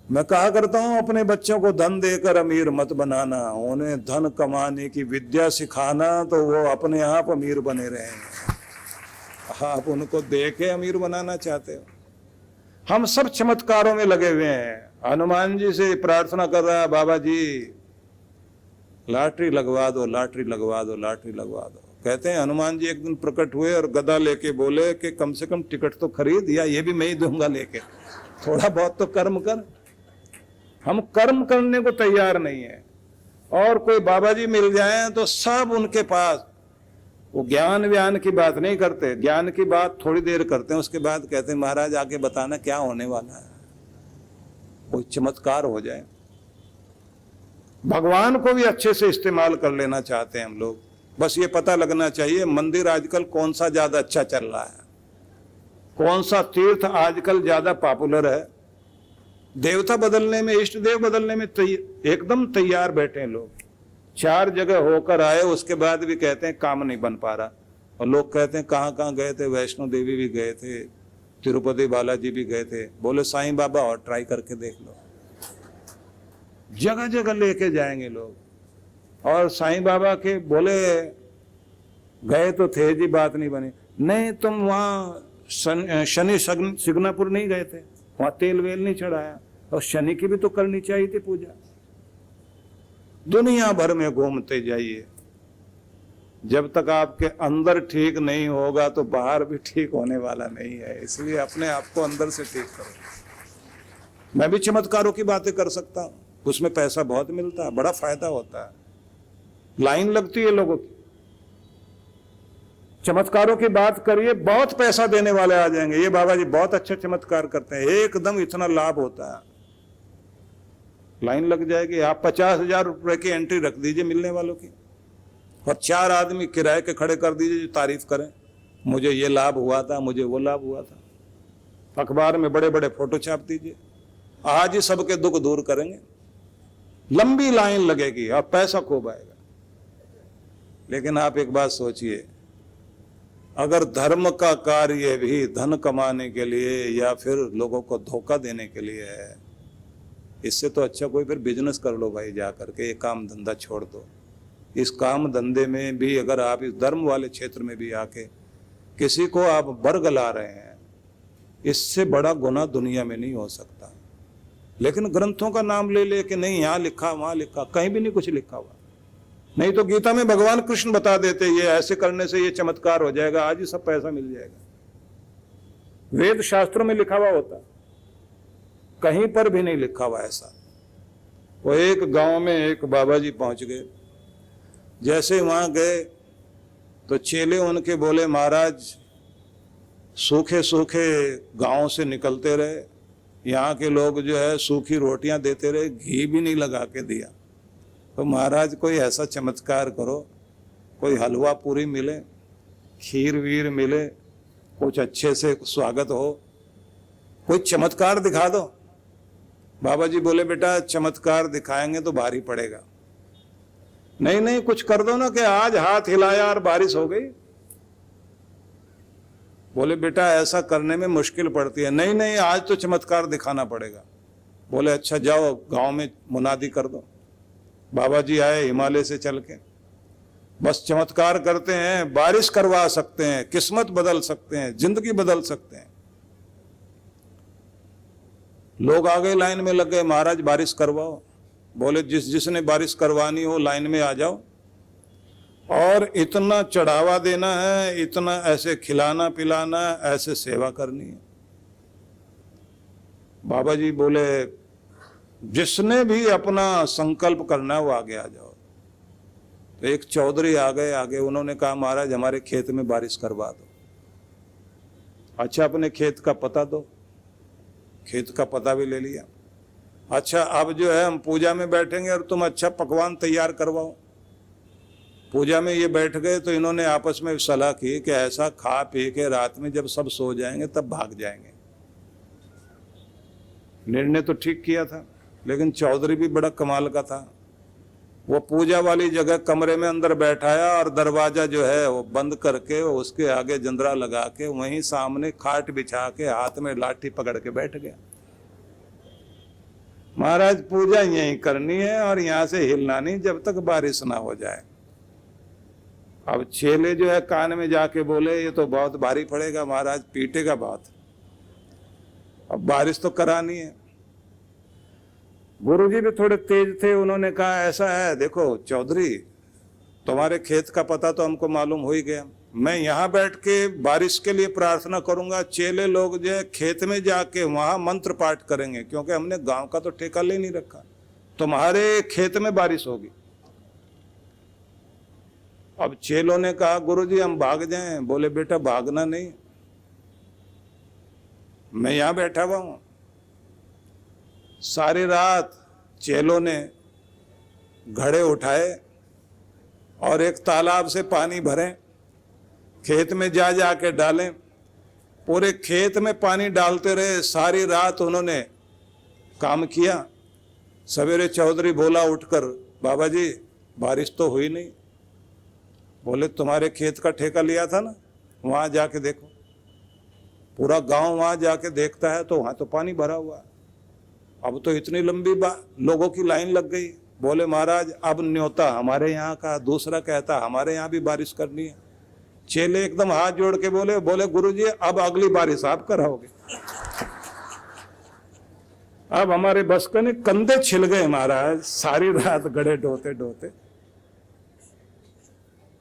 मैं कहा करता हूं अपने बच्चों को धन देकर अमीर मत बनाना, उन्हें धन कमाने की विद्या सिखाना, तो वो अपने आप अमीर बने रहेंगे। आप उनको दे के अमीर बनाना चाहते हो। हम सब चमत्कारों में लगे हुए हैं। हनुमान जी से प्रार्थना कर रहा है, बाबा जी लॉटरी लगवा दो, लॉटरी लगवा दो, लॉटरी लगवा दो। कहते हैं हनुमान जी एक दिन प्रकट हुए और गदा लेके बोले कि कम से कम टिकट तो खरीद, या ये भी मैं ही दूंगा लेके, थोड़ा बहुत तो कर्म कर। हम कर्म करने को तैयार नहीं है। और कोई बाबा जी मिल जाए तो सब उनके पास, वो ज्ञान व्यान की बात नहीं करते, ज्ञान की बात थोड़ी देर करते हैं, उसके बाद कहते हैं महाराज आके बताना क्या होने वाला है, कोई चमत्कार हो जाए। भगवान को भी अच्छे से इस्तेमाल कर लेना चाहते हैं हम लोग। बस ये पता लगना चाहिए मंदिर आजकल कौन सा ज्यादा अच्छा चल रहा है, कौन सा तीर्थ आजकल ज्यादा पॉपुलर है। देवता बदलने में, इष्ट देव बदलने में एकदम तैयार बैठे हैं लोग। 4 जगह होकर आए, उसके बाद भी कहते हैं काम नहीं बन पा रहा। और लोग कहते हैं कहाँ कहाँ गए थे, वैष्णो देवी भी गए थे, तिरुपति बालाजी भी गए थे। बोले साईं बाबा और ट्राई करके देख लो। जगह जगह लेके जाएंगे लोग। और साईं बाबा के बोले गए तो थे जी, बात नहीं बनी। नहीं तुम वहां शनि सिग्नापुर नहीं गए थे, वहां तेल वेल नहीं चढ़ाया, और शनि की भी तो करनी चाहिए थी पूजा। दुनिया भर में घूमते जाइए, जब तक आपके अंदर ठीक नहीं होगा तो बाहर भी ठीक होने वाला नहीं है। इसलिए अपने आप को अंदर से ठीक करो। मैं भी चमत्कारों की बातें कर सकता हूं, उसमें पैसा बहुत मिलता है, बड़ा फायदा होता है, लाइन लगती है लोगों की। चमत्कारों की बात करिए, बहुत पैसा देने वाले आ जाएंगे, ये बाबा जी बहुत अच्छा चमत्कार करते हैं, एकदम इतना लाभ होता है, लाइन लग जाएगी। आप 50,000 रुपए की एंट्री रख दीजिए मिलने वालों की, और 4 आदमी किराए के खड़े कर दीजिए जो तारीफ करें, मुझे ये लाभ हुआ था, मुझे वो लाभ हुआ था। अखबार में बड़े बड़े फोटो छाप दीजिए, आज ही सबके दुख दूर करेंगे। लंबी लाइन लगेगी और पैसा खूब आएगा। लेकिन आप एक बात सोचिए, अगर धर्म का कार्य भी धन कमाने के लिए या फिर लोगों को धोखा देने के लिए है, इससे तो अच्छा कोई फिर बिजनेस कर लो भाई, जा करके ये काम धंधा छोड़ दो। इस काम धंधे में भी अगर आप इस धर्म वाले क्षेत्र में भी आके किसी को आप बरगला रहे हैं, इससे बड़ा गुनाह दुनिया में नहीं हो सकता। लेकिन ग्रंथों का नाम ले ले कि नहीं यहाँ लिखा वहां लिखा, कहीं भी नहीं कुछ लिखा हुआ। नहीं तो गीता में भगवान कृष्ण बता देते ये ऐसे करने से ये चमत्कार हो जाएगा, आज ही सब पैसा मिल जाएगा। वेद शास्त्रों में लिखा हुआ होता, कहीं पर भी नहीं लिखा हुआ ऐसा। वो एक गांव में एक बाबा जी पहुंच गए। जैसे वहां गए तो चेले उनके बोले महाराज सूखे सूखे गांव से निकलते रहे, यहाँ के लोग जो है सूखी रोटियां देते रहे, घी भी नहीं लगा के दिया। तो महाराज कोई ऐसा चमत्कार करो, कोई हलवा पूरी मिले, खीर वीर मिले, कुछ अच्छे से स्वागत हो, कोई चमत्कार दिखा दो। बाबा जी बोले बेटा चमत्कार दिखाएंगे तो भारी पड़ेगा। नहीं नहीं कुछ कर दो ना, कि आज हाथ हिलाया और बारिश हो गई। बोले बेटा ऐसा करने में मुश्किल पड़ती है। नहीं नहीं आज तो चमत्कार दिखाना पड़ेगा। बोले अच्छा जाओ गांव में मुनादी कर दो। बाबा जी आए हिमालय से चल के, बस चमत्कार करते हैं, बारिश करवा सकते हैं, किस्मत बदल सकते हैं, जिंदगी बदल सकते हैं। लोग आ गए, लाइन में लग गए, महाराज बारिश करवाओ। बोले जिसने बारिश करवानी हो लाइन में आ जाओ, और इतना चढ़ावा देना है, इतना ऐसे खिलाना पिलाना, ऐसे सेवा करनी है। बाबा जी बोले जिसने भी अपना संकल्प करना है वो आगे आ जाओ। तो एक चौधरी आ गए आगे, उन्होंने कहा महाराज हमारे खेत में बारिश करवा दो। अच्छा अपने खेत का पता दो। खेत का पता भी ले लिया। अच्छा अब जो है हम पूजा में बैठेंगे और तुम अच्छा पकवान तैयार करवाओ। पूजा में ये बैठ गए तो इन्होंने आपस में सलाह की कि ऐसा खा पी के रात में जब सब सो जाएंगे तब भाग जाएंगे। निर्णय तो ठीक किया था, लेकिन चौधरी भी बड़ा कमाल का था। वो पूजा वाली जगह कमरे में अंदर बैठाया और दरवाजा जो है वो बंद करके उसके आगे जंदरा लगा के वहीं सामने खाट बिछा के हाथ में लाठी पकड़ के बैठ गया। महाराज पूजा यहीं करनी है और यहां से हिलना नहीं जब तक बारिश ना हो जाए। अब चेले जो है कान में जाके बोले ये तो बहुत भारी पड़ेगा, महाराज पीटेगा बहुत, अब बारिश तो करानी है। गुरुजी भी थोड़े तेज थे, उन्होंने कहा ऐसा है, देखो चौधरी तुम्हारे खेत का पता तो हमको मालूम हो ही गया, मैं यहाँ बैठ के बारिश के लिए प्रार्थना करूंगा, चेले लोग जो है खेत में जाके वहां मंत्र पाठ करेंगे, क्योंकि हमने गांव का तो ठेका ले नहीं रखा, तुम्हारे खेत में बारिश होगी। अब चेलों ने कहा गुरुजी हम भाग जाएं। बोले बेटा भागना नहीं, मैं यहां बैठा हुआ हूं। सारी रात चेलों ने घड़े उठाए और एक तालाब से पानी भरें, खेत में जा जाके डालें, पूरे खेत में पानी डालते रहे, सारी रात उन्होंने काम किया। सवेरे चौधरी बोला उठकर, बाबा जी बारिश तो हुई नहीं। बोले तुम्हारे खेत का ठेका लिया था ना, वहां जाके देखो। पूरा गांव वहां जाके देखता है तो वहां तो पानी भरा हुआ है। अब तो इतनी लंबी लोगों की लाइन लग गई। बोले महाराज अब न्योता हमारे यहाँ का, दूसरा कहता हमारे यहाँ भी बारिश करनी है। चेले एकदम हाथ जोड़ के बोले गुरुजी अब अगली बारिश आप कराओगे। अब हमारे बस का नहीं, कंधे छिल गए महाराज, सारी रात गड़े ढोते ढोते।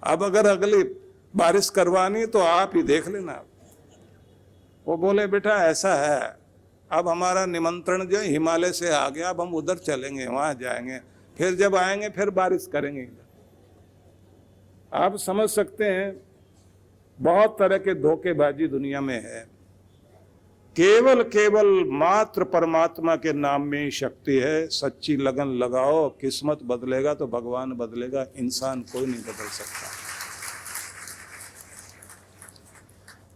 अब अगर अगली बारिश करवानी तो आप ही देख लेना। वो बोले बेटा ऐसा है, अब हमारा निमंत्रण जो है हिमालय से आ गया, अब हम उधर चलेंगे, वहां जाएंगे, फिर जब आएंगे फिर बारिश करेंगे। आप समझ सकते हैं बहुत तरह के धोखेबाजी दुनिया में है। केवल मात्र परमात्मा के नाम में ही शक्ति है। सच्ची लगन लगाओ, किस्मत बदलेगा तो भगवान बदलेगा, इंसान कोई नहीं बदल सकता।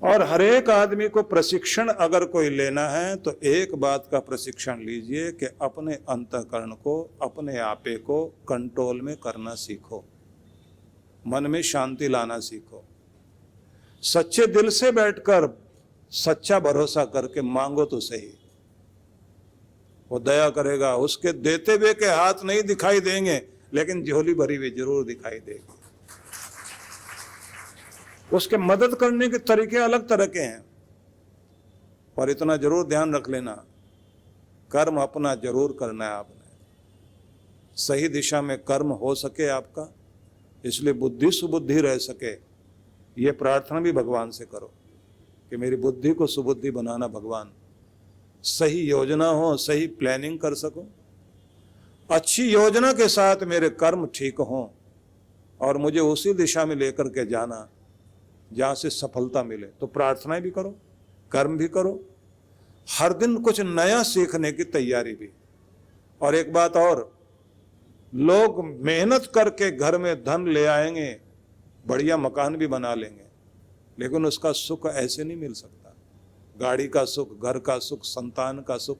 और हर एक आदमी को प्रशिक्षण अगर कोई लेना है तो एक बात का प्रशिक्षण लीजिए कि अपने अंतःकरण को, अपने आपे को कंट्रोल में करना सीखो, मन में शांति लाना सीखो। सच्चे दिल से बैठकर सच्चा भरोसा करके मांगो तो सही, वो दया करेगा। उसके देते हुए के हाथ नहीं दिखाई देंगे, लेकिन झोली भरी हुई जरूर दिखाई देगी। उसके मदद करने के तरीके अलग तरह के हैं, पर इतना जरूर ध्यान रख लेना, कर्म अपना जरूर करना है आपने, सही दिशा में कर्म हो सके आपका, इसलिए बुद्धि सुबुद्धि रह सके। ये प्रार्थना भी भगवान से करो कि मेरी बुद्धि को सुबुद्धि बनाना भगवान, सही योजना हो, सही प्लानिंग कर सको, अच्छी योजना के साथ मेरे कर्म ठीक हों और मुझे उसी दिशा में लेकर के जाना जहां से सफलता मिले। तो प्रार्थनाएं भी करो, कर्म भी करो, हर दिन कुछ नया सीखने की तैयारी भी। और एक बात और, लोग मेहनत करके घर में धन ले आएंगे, बढ़िया मकान भी बना लेंगे, लेकिन उसका सुख ऐसे नहीं मिल सकता। गाड़ी का सुख, घर का सुख, संतान का सुख,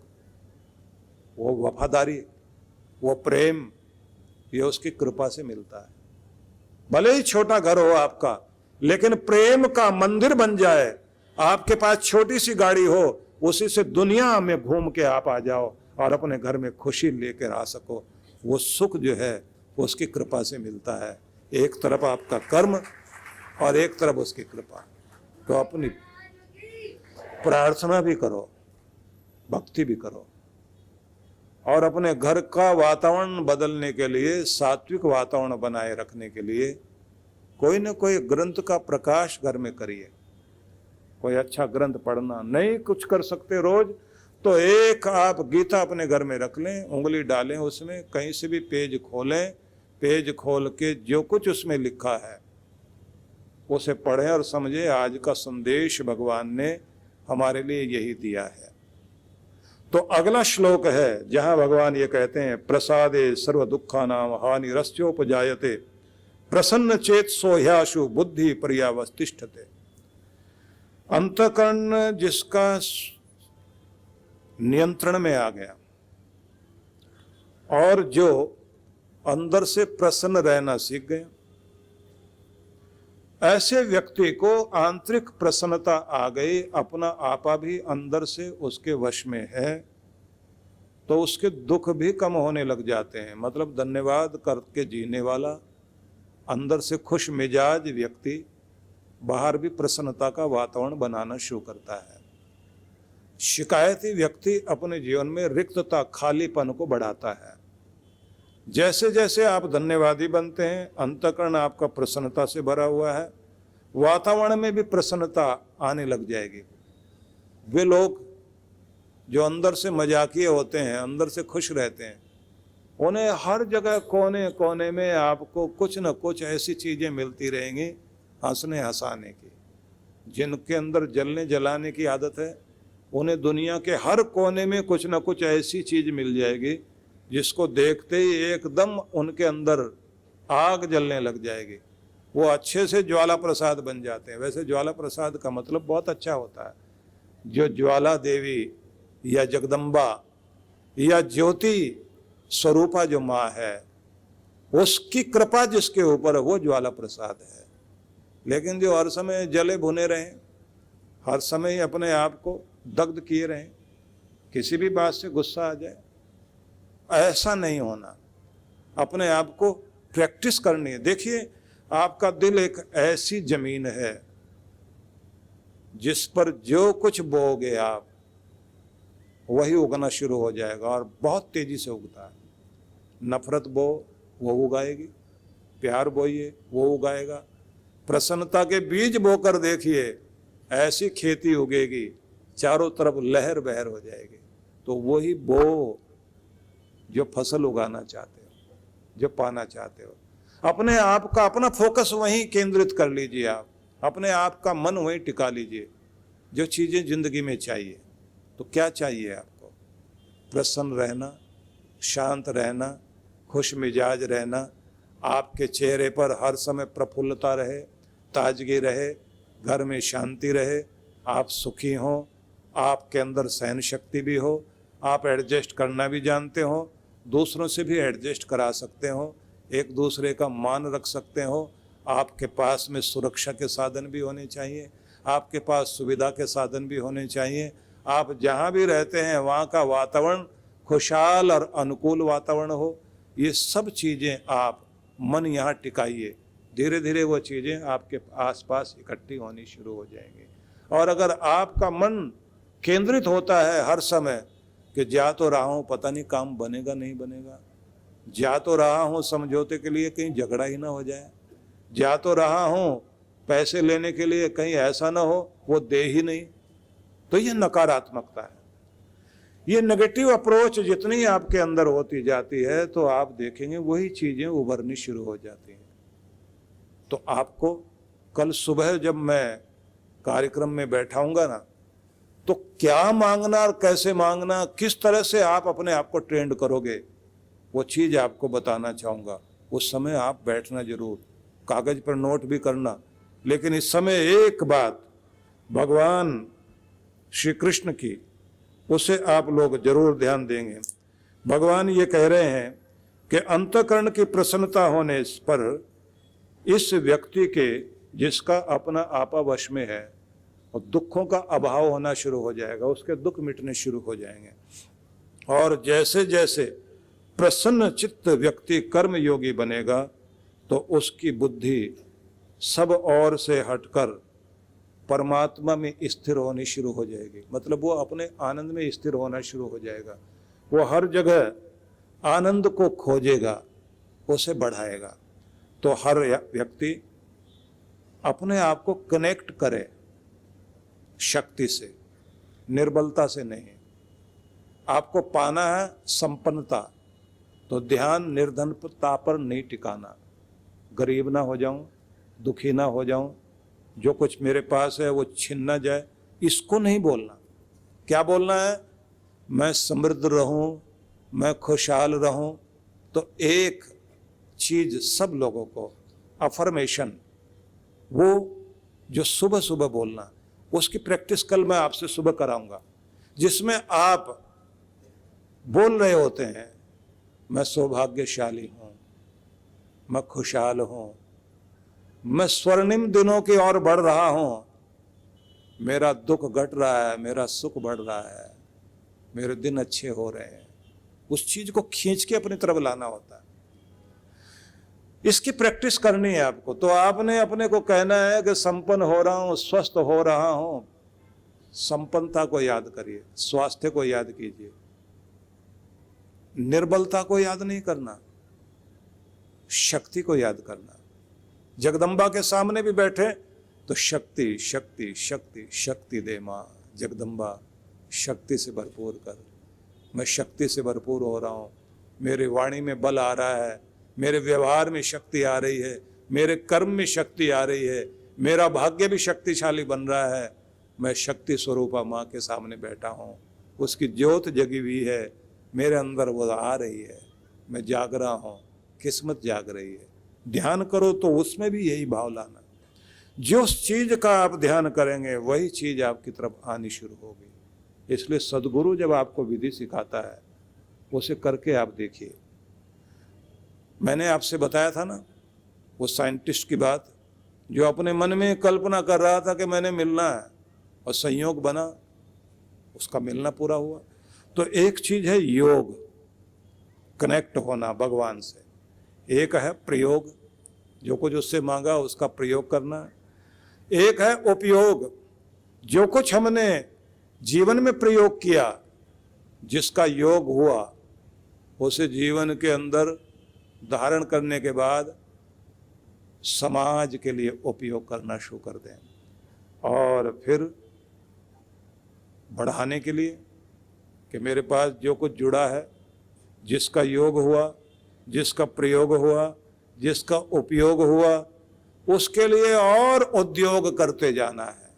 वो वफादारी, वो प्रेम, ये उसकी कृपा से मिलता है। भले ही छोटा घर हो आपका, लेकिन प्रेम का मंदिर बन जाए। आपके पास छोटी सी गाड़ी हो, उसी से दुनिया में घूम के आप आ जाओ और अपने घर में खुशी लेकर आ सको, वो सुख जो है वो उसकी कृपा से मिलता है। एक तरफ आपका कर्म और एक तरफ उसकी कृपा। तो अपनी प्रार्थना भी करो, भक्ति भी करो, और अपने घर का वातावरण बदलने के लिए, सात्विक वातावरण बनाए रखने के लिए कोई न कोई ग्रंथ का प्रकाश घर में करिए। कोई अच्छा ग्रंथ पढ़ना, नहीं कुछ कर सकते रोज, तो एक आप गीता अपने घर में रख लें, उंगली डालें उसमें, कहीं से भी पेज खोलें, पेज खोल के जो कुछ उसमें लिखा है उसे पढ़ें और समझें आज का संदेश भगवान ने हमारे लिए यही दिया है। तो अगला श्लोक है जहां भगवान ये कहते हैं, प्रसादे सर्व दुखानाम हानि रस्योपजायते प्रसन्न चेत सोह्याशु बुद्धि पर्यावतिष्ठते। अंतःकरण जिसका नियंत्रण में आ गया और जो अंदर से प्रसन्न रहना सीख गया, ऐसे व्यक्ति को आंतरिक प्रसन्नता आ गई, अपना आपा भी अंदर से उसके वश में है, तो उसके दुख भी कम होने लग जाते हैं। मतलब धन्यवाद करके जीने वाला, अंदर से खुश मिजाज व्यक्ति बाहर भी प्रसन्नता का वातावरण बनाना शुरू करता है। शिकायती व्यक्ति अपने जीवन में रिक्तता, खालीपन को बढ़ाता है। जैसे जैसे आप धन्यवादी बनते हैं, अंतःकरण आपका प्रसन्नता से भरा हुआ है, वातावरण में भी प्रसन्नता आने लग जाएगी। वे लोग जो अंदर से मजाकिये होते हैं, अंदर से खुश रहते हैं, उन्हें हर जगह कोने कोने में आपको कुछ न कुछ ऐसी चीजें मिलती रहेंगी हंसने हंसाने की। जिनके अंदर जलने जलाने की आदत है, उन्हें दुनिया के हर कोने में कुछ न कुछ ऐसी चीज मिल जाएगी जिसको देखते ही एकदम उनके अंदर आग जलने लग जाएगी। वो अच्छे से ज्वाला प्रसाद बन जाते हैं। वैसे ज्वाला प्रसाद का मतलब बहुत अच्छा होता है। जो ज्वाला देवी या जगदम्बा या ज्योति स्वरूपा जो माँ है, उसकी कृपा जिसके ऊपर है वो ज्वाला प्रसाद है। लेकिन जो हर समय जले भुने रहें, हर समय अपने आप को दग्ध किए रहें, किसी भी बात से गुस्सा आ जाए, ऐसा नहीं होना। अपने आप को प्रैक्टिस करनी है। देखिए, आपका दिल एक ऐसी जमीन है जिस पर जो कुछ बोओगे आप, वही उगना शुरू हो जाएगा, और बहुत तेजी से उगता है। नफरत बो, वो उगाएगी। प्यार बोइए, वो उगाएगा। प्रसन्नता के बीज बोकर देखिए, ऐसी खेती उगेगी, चारों तरफ लहर बहर हो जाएगी। तो वही बो जो फसल उगाना चाहते हो, जो पाना चाहते हो। अपने आप का, अपना फोकस वहीं केंद्रित कर लीजिए। आप अपने आप का मन वहीं टिका लीजिए। जो चीजें जिंदगी में चाहिए, तो क्या चाहिए आपको? प्रसन्न रहना, शांत रहना, खुश मिजाज रहना, आपके चेहरे पर हर समय प्रफुल्लता रहे, ताजगी रहे, घर में शांति रहे, आप सुखी हों, आपके अंदर सहन शक्ति भी हो, आप एडजस्ट करना भी जानते हो, दूसरों से भी एडजस्ट करा सकते हो, एक दूसरे का मान रख सकते हो। आपके पास में सुरक्षा के साधन भी होने चाहिए, आपके पास सुविधा के साधन भी होने चाहिए। आप जहाँ भी रहते हैं वहाँ का वातावरण खुशहाल और अनुकूल वातावरण हो। ये सब चीज़ें आप मन यहाँ टिकाइए, धीरे धीरे वो चीज़ें आपके आसपास इकट्ठी होनी शुरू हो जाएंगी। और अगर आपका मन केंद्रित होता है हर समय कि जा तो रहा हूँ, पता नहीं काम बनेगा नहीं बनेगा, जा तो रहा हूँ समझौते के लिए कहीं झगड़ा ही ना हो जाए, जा तो रहा हूँ पैसे लेने के लिए कहीं ऐसा ना हो वो दे ही नहीं, तो ये नकारात्मकता है। ये नेगेटिव अप्रोच जितनी आपके अंदर होती जाती है, तो आप देखेंगे वही चीजें उभरनी शुरू हो जाती हैं। तो आपको कल सुबह जब मैं कार्यक्रम में बैठाऊंगा ना, तो क्या मांगना और कैसे मांगना, किस तरह से आप अपने आप को ट्रेंड करोगे, वो चीज आपको बताना चाहूंगा। उस समय आप बैठना जरूर, कागज पर नोट भी करना। लेकिन इस समय एक बात भगवान श्री कृष्ण की, उसे आप लोग जरूर ध्यान देंगे। भगवान ये कह रहे हैं कि अंतःकरण की प्रसन्नता होने पर इस व्यक्ति के, जिसका अपना आपा वश में है, और दुखों का अभाव होना शुरू हो जाएगा, उसके दुख मिटने शुरू हो जाएंगे। और जैसे जैसे प्रसन्न चित्त व्यक्ति कर्म योगी बनेगा, तो उसकी बुद्धि सब ओर से हटकर परमात्मा में स्थिर होनी शुरू हो जाएगी। मतलब वो अपने आनंद में स्थिर होना शुरू हो जाएगा। वो हर जगह आनंद को खोजेगा, उसे बढ़ाएगा। तो हर व्यक्ति अपने आप को कनेक्ट करे शक्ति से, निर्बलता से नहीं। आपको पाना है संपन्नता, तो ध्यान निर्धनता पर नहीं टिकाना। गरीब ना हो जाऊं, दुखी ना हो जाऊं, जो कुछ मेरे पास है वो छिन ना जाए, इसको नहीं बोलना। क्या बोलना है? मैं समृद्ध रहूं, मैं खुशहाल रहूं। तो एक चीज सब लोगों को, अफर्मेशन, वो जो सुबह सुबह बोलना, उसकी प्रैक्टिस कल मैं आपसे सुबह कराऊंगा, जिसमें आप बोल रहे होते हैं, मैं सौभाग्यशाली हूं, मैं खुशहाल हूं, मैं स्वर्णिम दिनों की ओर बढ़ रहा हूं, मेरा दुख घट रहा है, मेरा सुख बढ़ रहा है, मेरे दिन अच्छे हो रहे हैं। उस चीज को खींच के अपनी तरफ लाना होता है। इसकी प्रैक्टिस करनी है आपको। तो आपने अपने को कहना है कि संपन्न हो रहा हूं, स्वस्थ हो रहा हूं। संपन्नता को याद करिए, स्वास्थ्य को याद कीजिए, निर्बलता को याद नहीं करना, शक्ति को याद करना। जगदम्बा के सामने भी बैठे तो शक्ति शक्ति शक्ति शक्ति दे मां, जगदम्बा शक्ति से भरपूर कर। मैं शक्ति से भरपूर हो रहा हूं, मेरे वाणी में बल आ रहा है, मेरे व्यवहार में शक्ति आ रही है, मेरे कर्म में शक्ति आ रही है, मेरा भाग्य भी शक्तिशाली बन रहा है। मैं शक्ति स्वरूपा माँ के सामने बैठा हूँ, उसकी ज्योत जगी हुई है, मेरे अंदर वो आ रही है, मैं जाग रहा हूँ, किस्मत जाग रही है। ध्यान करो तो उसमें भी यही भाव लाना। जो चीज का आप ध्यान करेंगे वही चीज आपकी तरफ आनी शुरू होगी। इसलिए सदगुरु जब आपको विधि सिखाता है उसे करके आप देखिए। मैंने आपसे बताया था ना वो साइंटिस्ट की बात, जो अपने मन में कल्पना कर रहा था कि मैंने मिलना है और संयोग बना, उसका मिलना पूरा हुआ। तो एक चीज है योग, कनेक्ट होना भगवान से। एक है प्रयोग, जो कुछ उससे मांगा उसका प्रयोग करना। एक है उपयोग, जो कुछ हमने जीवन में प्रयोग किया, जिसका योग हुआ, उसे जीवन के अंदर धारण करने के बाद समाज के लिए उपयोग करना शुरू कर दें। और फिर बढ़ाने के लिए कि मेरे पास जो कुछ जुड़ा है, जिसका योग हुआ, जिसका प्रयोग हुआ, जिसका उपयोग हुआ, उसके लिए और उद्योग करते जाना है।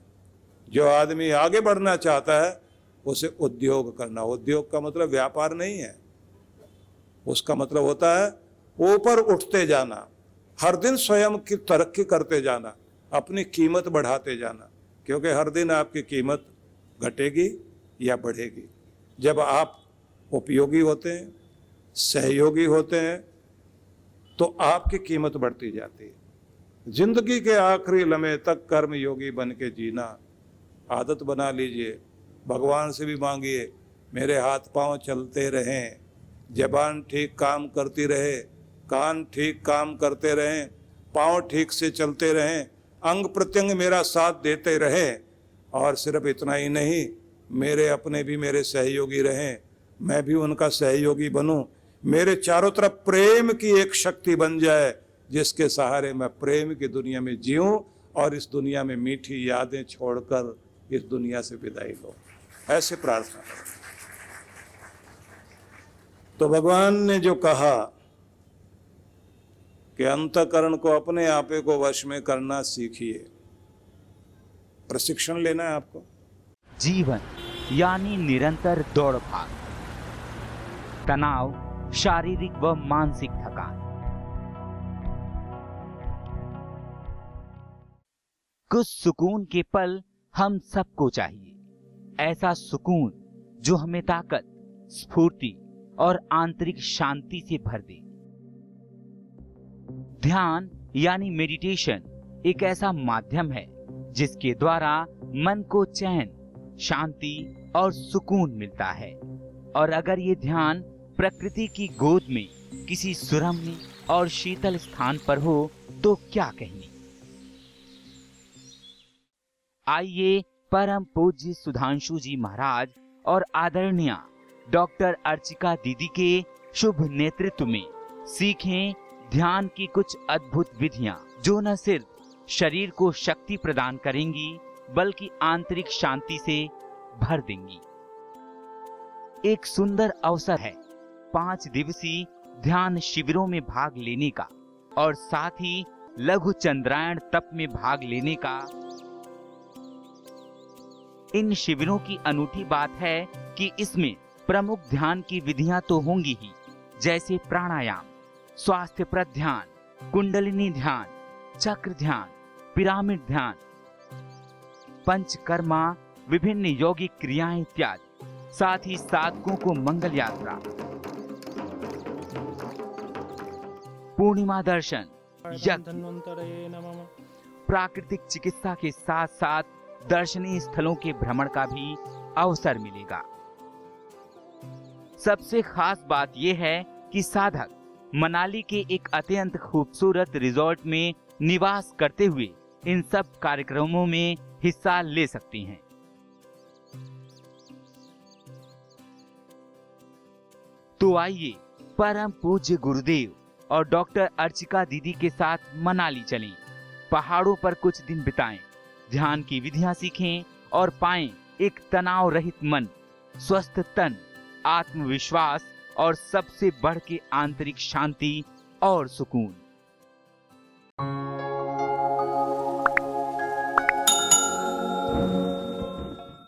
जो आदमी आगे बढ़ना चाहता है उसे उद्योग करना। उद्योग का मतलब व्यापार नहीं है, उसका मतलब होता है ऊपर उठते जाना, हर दिन स्वयं की तरक्की करते जाना, अपनी कीमत बढ़ाते जाना। क्योंकि हर दिन आपकी कीमत घटेगी या बढ़ेगी। जब आप उपयोगी होते हैं, सहयोगी होते हैं, तो आपकी कीमत बढ़ती जाती है। जिंदगी के आखिरी लम्हे तक कर्म योगी बन के जीना आदत बना लीजिए। भगवान से भी मांगिए, मेरे हाथ पांव चलते रहें, जबान ठीक काम करती रहे, कान ठीक काम करते रहें, पांव ठीक से चलते रहें, अंग प्रत्यंग मेरा साथ देते रहें। और सिर्फ इतना ही नहीं, मेरे अपने भी मेरे सहयोगी रहें, मैं भी उनका सहयोगी बनूं। मेरे चारों तरफ प्रेम की एक शक्ति बन जाए, जिसके सहारे मैं प्रेम की दुनिया में जीऊं और इस दुनिया में मीठी यादें छोड़कर इस दुनिया से विदाई लो। ऐसे प्रार्थना करें। तो भगवान ने जो कहा कि अंतःकरण को अपने आपे को वश में करना सीखिए, प्रशिक्षण लेना है आपको। जीवन यानी निरंतर दौड़ भाग, तनाव, शारीरिक व मानसिक थकान। कुछ सुकून के पल हम सबको चाहिए। ऐसा सुकून जो हमें ताकत, स्फूर्ति और आंतरिक शांति से भर दे। ध्यान यानी मेडिटेशन एक ऐसा माध्यम है जिसके द्वारा मन को चैन, शांति और सुकून मिलता है। और अगर ये ध्यान प्रकृति की गोद में किसी सुरम्य और शीतल स्थान पर हो तो क्या कहने। आइए परम पूज्य सुधांशु जी महाराज और आदरणीय डॉक्टर अर्चिका दीदी के शुभ नेतृत्व में सीखें ध्यान की कुछ अद्भुत विधियां, जो न सिर्फ शरीर को शक्ति प्रदान करेंगी बल्कि आंतरिक शांति से भर देंगी। एक सुंदर अवसर है 5 दिवसीय ध्यान शिविरों में भाग लेने का और साथ ही लघु चंद्रायण तप में भाग लेने का। इन शिविरों की अनूठी बात है कि इसमें प्रमुख ध्यान की विधियां तो होंगी ही, जैसे प्राणायाम, स्वास्थ्यप्रद ध्यान, कुंडलिनी ध्यान, चक्र ध्यान, पिरामिड ध्यान, पंचकर्मा, विभिन्न यौगिक क्रियाएं इत्यादि। साथ ही साधकों को मंगल यात्रा, पूर्णिमा दर्शन, यज्ञ, प्राकृतिक चिकित्सा के साथ साथ दर्शनीय स्थलों के भ्रमण का भी अवसर मिलेगा। सबसे खास बात यह है कि साधक मनाली के एक अत्यंत खूबसूरत रिजॉर्ट में निवास करते हुए इन सब कार्यक्रमों में हिस्सा ले सकती हैं। तो आइए परम पूज्य गुरुदेव और डॉक्टर अर्चिका दीदी के साथ मनाली चलें, पहाड़ों पर कुछ दिन बिताएं, ध्यान की विधियां सीखें और पाएं एक तनाव रहित मन, स्वस्थ तन, आत्मविश्वास और सबसे बढ़ के आंतरिक शांति और सुकून।